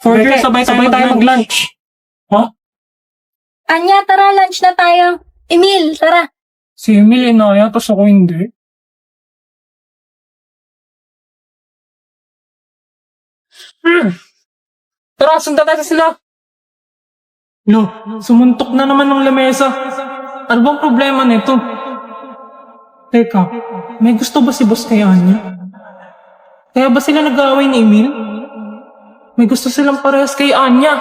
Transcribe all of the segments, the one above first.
Burger, sabay tayo mag-lunch. Ha? Anya, tara, lunch na tayo. Emil, tara. Si Emil inaya, tapos ako hindi. Tara, sundan natin sila. Lo, sumuntok na naman ng lamesa. Ano bang problema nito? Teka, may gusto ba si boss kay Anya? Kaya ba sila nag-aaway ni Emil? May gusto silang parehas kay Anya.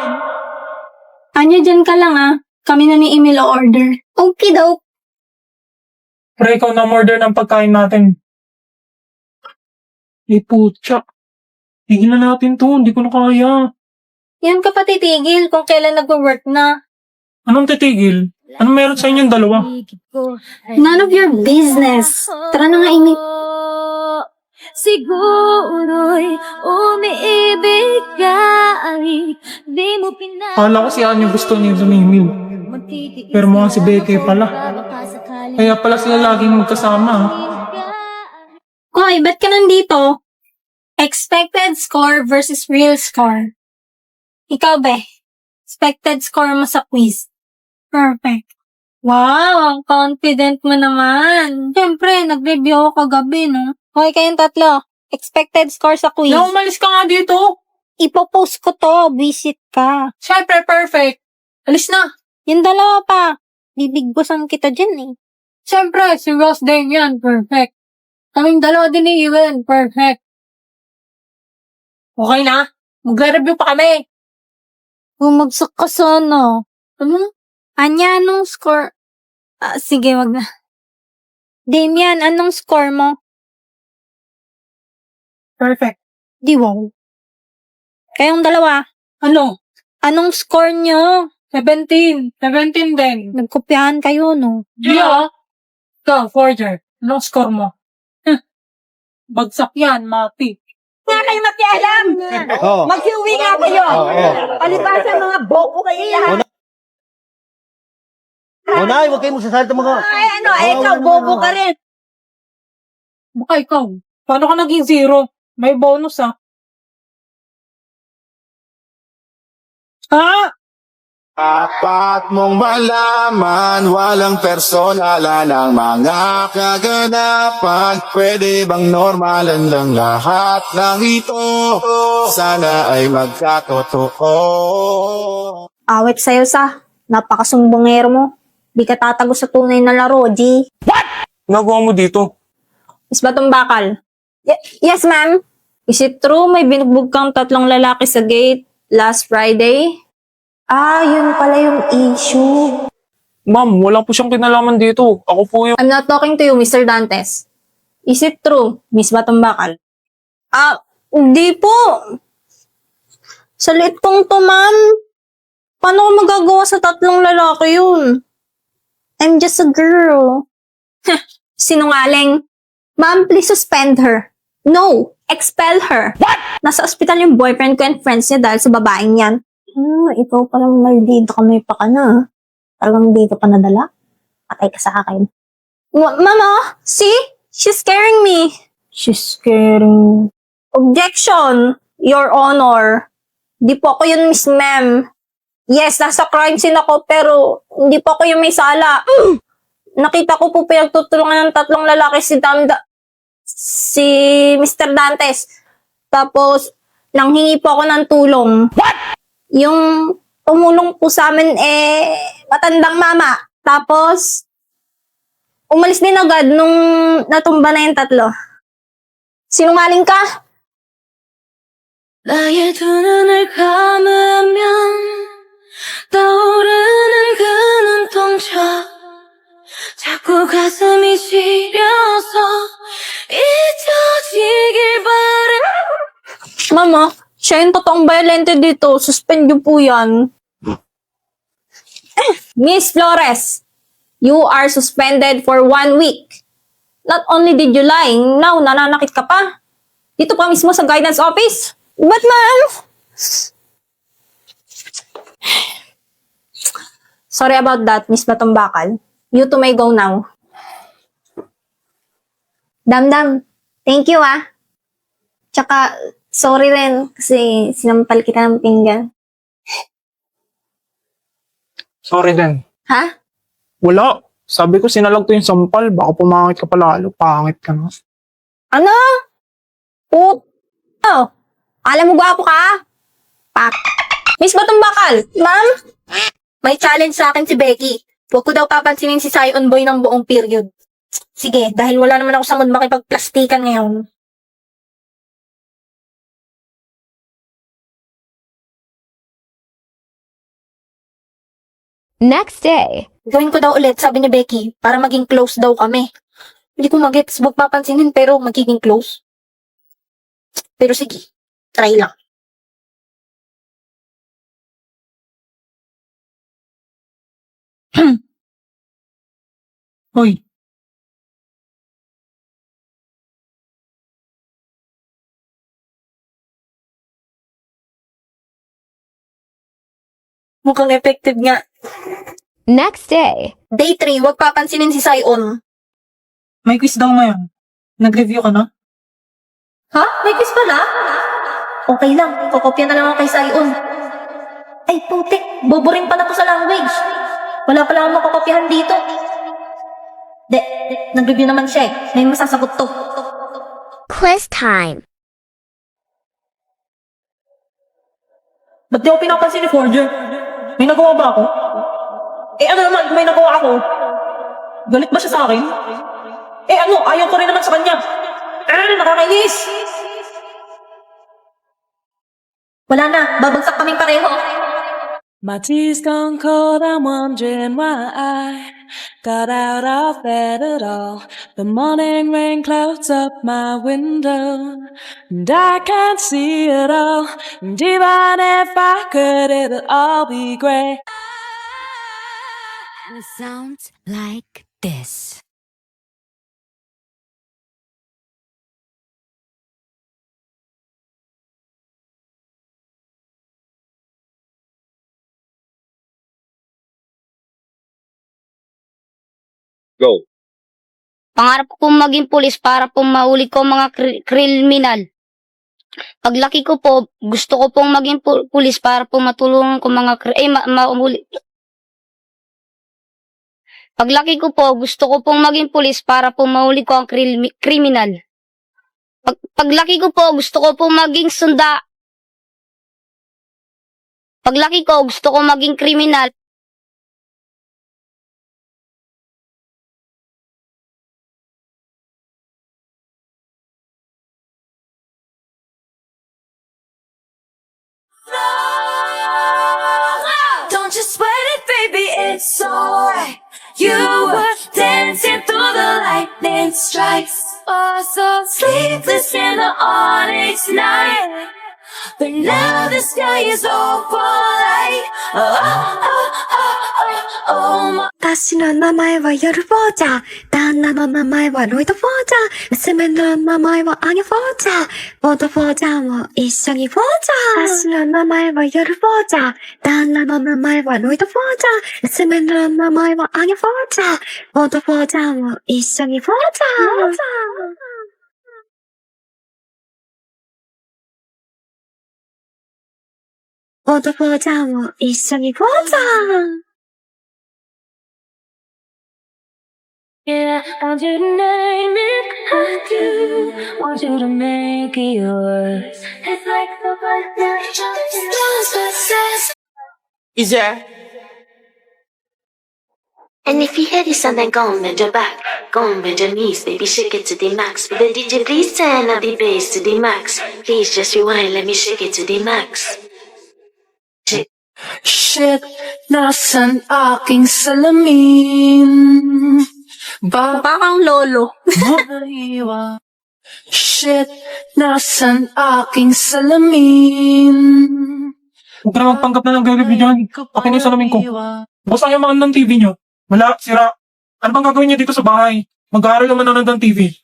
Anya, dyan ka lang ah. Kami na ni Emil o order. Okay daw. Pre, ikaw na order ng pagkain natin. Putya. Tigilan natin to, hindi ko na kaya. Yan ka pa titigil kung kailan nag-work na. Anong titigil? Anong meron sa inyong dalawa? None of your business. Tara na nga, Emil. Siguro'y umiibig ka ay di mo Kala ko si Anya gusto niya ni Emil. Pero mukhang si Becky pala. Kaya pala sila laging magkasama. Hoy, ba't ka nandito? Expected score versus real score. Ikaw, be. Expected score mo sa quiz. Perfect. Wow, ang confident mo naman. Siyempre, nag-review ako kagabi, no? Hoy, kayong tatlo. Expected score sa quiz. No, umalis ka nga dito. Ipopost ko to. Visit ka. Siyempre, perfect. Alis na. Yung dalawa pa. Bibigbusan kita dyan, eh. Siyempre, si Ross din yan. Perfect. Kaming dalawa din ni Ewan. Perfect. Okay na? Magre-review pa kami. Bumagsak ka sana. Ano? Anya, anong score? Sige, wag na. Damian, anong score mo? Perfect. Di wow. Kayong dalawa, Ano? anong score nyo? 17. 17 din. Nagkopyahan kayo, no? Yeah. Ikaw, forger. Anong score mo? Bagsak yan, mati. Nga kayo makialam! Oo. Mag-uwi nga kayo! Oo. Palibasa mga boko kayo yan! Unay, huwag kayong magsasalita mga... Ay ano, ikaw bobo ka rin! Baka ikaw. Paano ka naging zero? May bonus ah. Ah! Dapat mong malaman, walang personalan ang mga kaganapan. Pwede bang normalan lang lahat ng ito? Sana ay magkatotoo. Awit sa'yo sa. Napakasumbongero mo. Di ka tatago sa tunay na laro, G. Nagawa mo dito? Is ba tong bakal? Yes, ma'am. Is it true may binugbog kang 3 lalaki sa gate last Friday? Yun pala yung issue. Ma'am, wala po siyang kinalaman dito. Ako po yung... I'm not talking to you, Mr. Dantes. Is it true, Miss Batambakal? Hindi po. Sa liit kong to, ma'am. Paano ko magagawa sa 3 lalaki yun? I'm just a girl. Sinungaling. Ma'am, please suspend her. No, expel her. What? Nasa ospital yung boyfriend ko and friends niya dahil sa babaeng yan. Ikaw palang maldito ka, may pa ka na. Talagang dito pa nadala? Patay ka sa akin. Mama, see? She's scaring me. She's scaring... Objection, Your Honor. Di po ako yun, Miss Ma'am. Yes, nasa crime scene ako, pero hindi po ako yung may sala. Nakita ko po pinagtutulungan ng 3 lalaki si Mr. Dantes. Tapos, nanghingi po ako ng tulong. What? Yung tumulong po sa amin, matandang mama. Tapos, umalis din agad nung natumba na yung 3. Sinungaling ka? 나의 두 눈을 감으면 떠오르는 그 눈동자 자꾸 가슴이 시려서 잊혀지길 바래. Mama, siya yung totoong violente dito. Suspend niyo po yan. Miss Flores, you are suspended for 1 week. Not only did you lie, now nananakit ka pa. Dito pa mismo sa guidance office. But ma'am? Sorry about that, Miss Batumbakal. You two may go now. Damdam, thank you ah. Tsaka, Sorry rin kasi sinampal kita ng pinggan. Sorry din. Ha? Wala. Sabi ko sinalag ko yung sampal. Baka pumangit ka palalo. Pangit ka na. Ano? Oh, alam mo gwapo ka? Pak. Miss Batong Bakal, ma'am? May challenge sa akin si Becky. Huwag ko daw papansinin si Sion Boy ng buong period. Sige, dahil wala naman ako sa mood makipagplastikan ngayon. Next day. Gawin ko daw ulit, sabi ni Becky, para maging close daw kami. Hindi ko magets, huwag papansinin pero magiging close. Pero sige, try lang. Hoy. Mukhang effective nga. Next day. Day 3, huwag papansinin si Sion. May quiz daw ngayon. Nag-review ka na? Ha? May quiz pala? Okay lang, kokopya na lang ako kay Sion. Ay, putik, bobo rin pala to sa language. Wala pala akong makokopyahan dito. Nag-review naman siya eh. May masasagot to. Quiz time. Ba't di ako pinapansin ni Forger? May nagawa ba ako? Eh ano naman kung may nagawa ako? Galit ba siya sa akin? Eh ano, ayaw ko rin naman sa kanya. Nakakainis! Wala na, babagsak kaming pareho. My tea's gone cold, I'm wondering why I got out of bed at all. The morning rain clouds up my window, and I can't see it all. And even if I could, it'll all be great. And it sounds like this. Go. Pangarap ko pong maging pulis para pong mahuli ko mga kriminal. Paglaki ko po, gusto ko pong maging pulis para pong matulungan ko mga mahuli. Paglaki ko po, gusto ko pong maging pulis para pong mahuli ko ang kriminal. Paglaki ko po, gusto ko pong maging Paglaki ko, gusto ko maging kriminal. Don't you sweat it, baby, it's alright. You were dancing through the lightning strikes. Oh, so sleepless in the onyx night. But now the sky is all light. Oh, oh, oh, oh, oh, my. 私の名前はヨルフォーチャー。旦那の名前はロイド・フォーチャー。娘の名前はアニャ・フォーチャー。ボート・フォーチャーも一緒にフォーチャー。私の名前はヨルフォーチャー。旦那の名前はロイド・フォーチャー。娘の名前はアニャ・フォーチャー。ボート・フォーチャーも一緒にフォーチャー。ボート・フォーチャーも一緒にフォーチャー。Yeah, I want you to name it. I do want you to make it yours. It's like the birthday says. Isa. And if you hear this song, then go and bend your back. Go and bend your knees, baby, shake it to the max. With the DJ, please turn up the bass to the max. Please just rewind, let me shake it to the max. Shit, nasan aking salamin? Mukha kang lolo. Maiwa. Shit, nasan aking salamin? Huwag ka na magpanggap na nag-review dyan. Akin yung salamin ko. Boss, ayaw mga ng TV nyo. Wala, sira. Ano bang gagawin nyo dito sa bahay? Mag-aaral naman na ng TV.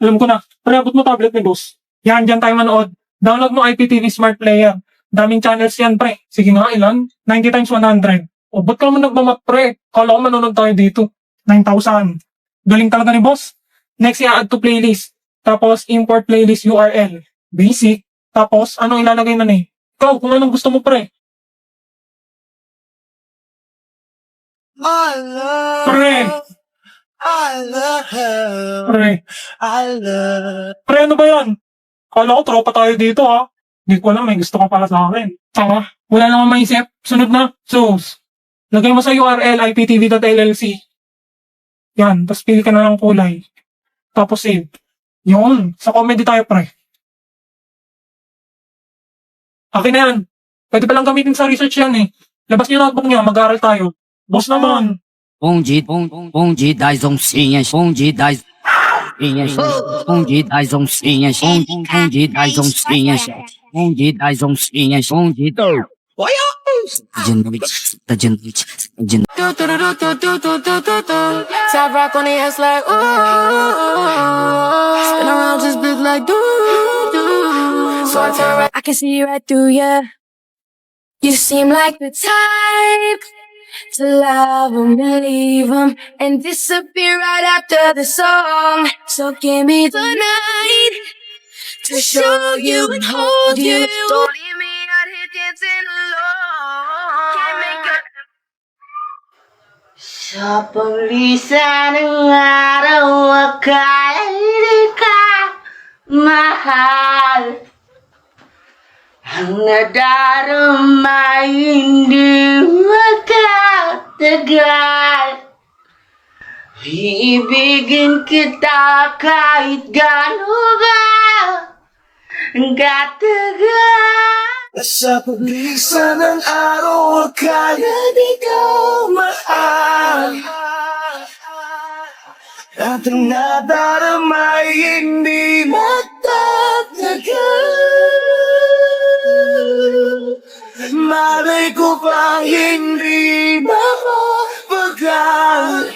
Alam ko na. Pare-abot mo tablet ni boss. Yan, dyan tayo manood. Download mo IPTV Smart Player. Daming channels yan, pre. Sige nga, ilan? 90 times 100. O, ba't ka naman nagmamat, pre? Kala ko manonood tayo dito. 9,000. Galing talaga ni boss. Next, i-add to playlist. Tapos, import playlist URL. Basic. Tapos, anong ilalagay na eh? Ikaw, kung anong gusto mo, pre. Pre! Pre, ano ba yan? Kala ko tropa tayo dito, ha? Hindi ko alam, may gusto ka pala sa akin. Tama, wala lang akong maisip. Sunod na. So, lagay mo sa URL iptv.llc. Yan, tapos pili ka na ng kulay. Tapos save. Yun, sa comedy tayo, pre. Akin na yan. Pwede palang gamitin sa research yan eh. Labas niyo notebook niyo, mag-aaral tayo. Boss naman. 公鸡大众实验，公鸡大众实验，公鸡大众实验，公鸡大众实验，公鸡豆。Top rock on the ass like ooh, spin around just big like do. So I turn right, I can see right through ya. You seem like the type to love 'em and leave 'em and disappear right after the song. So give me the night to show you and hold you. Don't leave me out here dancing alone. Can't make it. Sa paglisan ng araw, akala hindi ka mahal. Ang nadarama hindi magkatagal. Iibigin kita kahit gano'n ba ang katagal. Sa paglisan ng araw, akala di ka mahal. At ang nadaramay hindi magtatagal. Malay ko pa hindi mapapagal.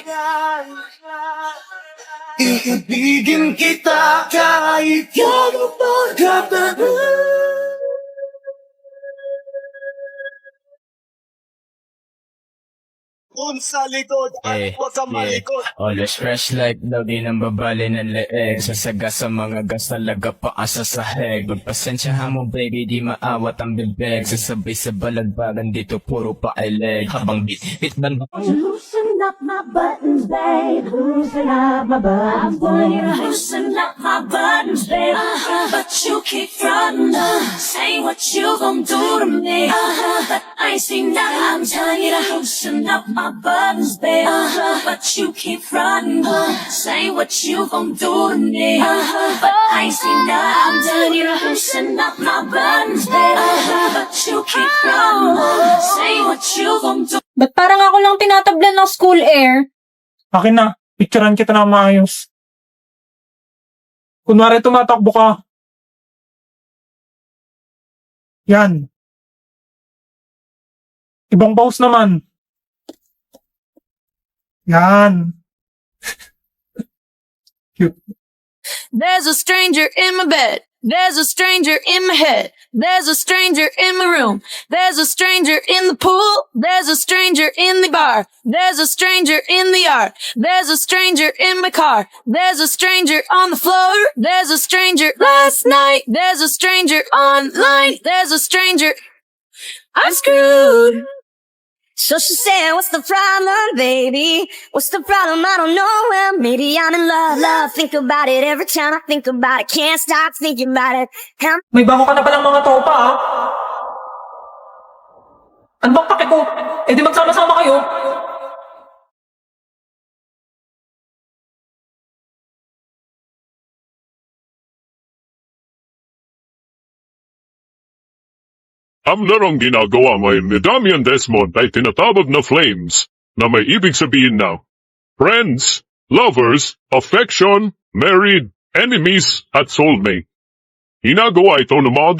Iibigin kita kahit gano'n pa katagal. Sa likod at huwag kang malikod. Always fresh like daw di nang babali ng leeg. Sasaga sa mga gas talaga paasa sa heg. Magpasensyahan mo baby di maawat ang bibig. Sasabay sa balagbagan dito puro pa ay leg. Habang bit man Loosen up my buttons, babe. Loosen up my buttons. I want you to loosen up my buttons, babe. But you keep frontin'. Say what you gon' do to me. But I ain't seen nothing. I'm telling you to loosen up my buttons, babe. But you keep frontin'. Say what you gon' do to me. But I ain't seen nothing. I'm telling you to loosen up my buttons, babe. But you keep frontin'. Say what you gon' do. Ba't parang ako lang tinatablan ng school air? Akin na, picturean kita na maayos. Kunwari tumatakbo ka. Yan. Ibang pose naman. Yan. Cute. There's a stranger in my bed. There's a stranger in my head. There's a stranger in my room. There's a stranger in the pool. There's a stranger in the bar. There's a stranger in the yard. There's a stranger in my car. There's a stranger on the floor. There's a stranger last night. There's a stranger online. There's a stranger. I'm screwed. So she said, what's the problem, baby? What's the problem? I don't know. Well, maybe I'm in love. Think about it every time I think about it. Can't stop thinking about it. May bago ka na palang mga tropa, ha? Ano bang pake ko? Eh di magsama-sama kayo. Ang larong ginagawa ngayon ni Damian Desmond ay tinatawag na flames na may ibig sabihin na friends, lovers, affection, married, enemies at soulmate. Ginagawa ito ng mga